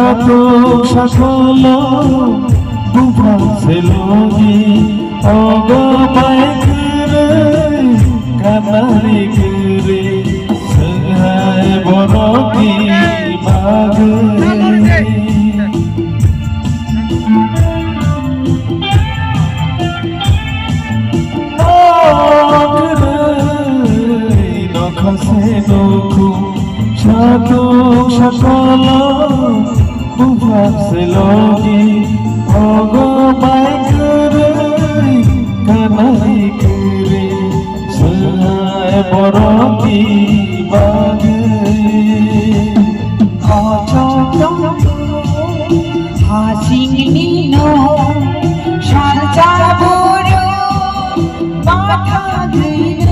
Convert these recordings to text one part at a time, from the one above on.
সাতো সকল বুভাসেলগি অগবাই করে কানারি করে সহায় বরকি মাগে নখসে নখু সাতো সকল বুভাসেলগি অগবাই করে কানারি করে সহায় বরকি মাগে হাসিনো সাজা বড় মাথা দিল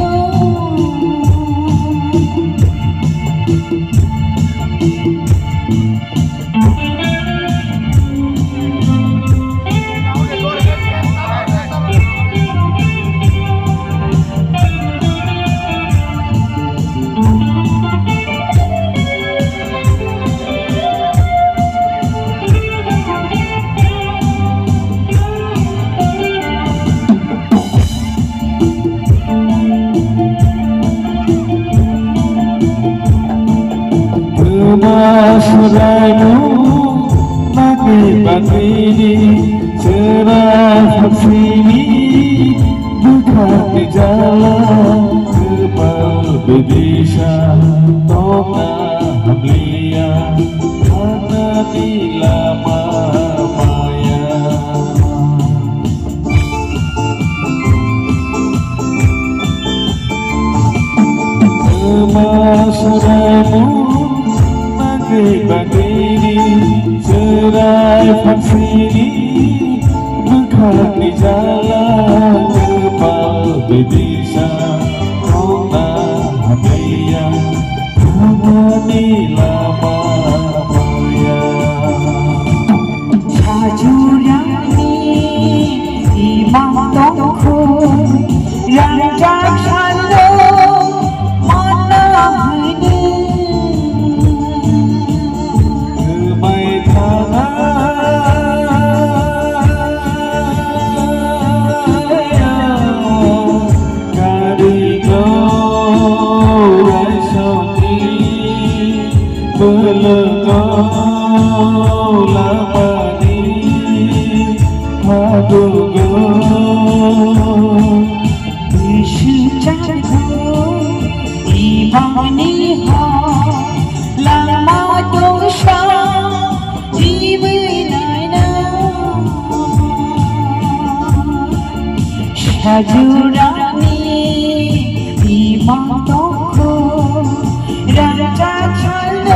Surainu nage bagini cerah hafsini bukan jala kebal bedisa toka hamlia karena dilama maya Surainu bagini cerai faksini bukan di jalan kepal bedisa kona hadiah kamani lama moya sajurani imam tongku yang jaksalo mana ini Sajurani imam toko raja chalo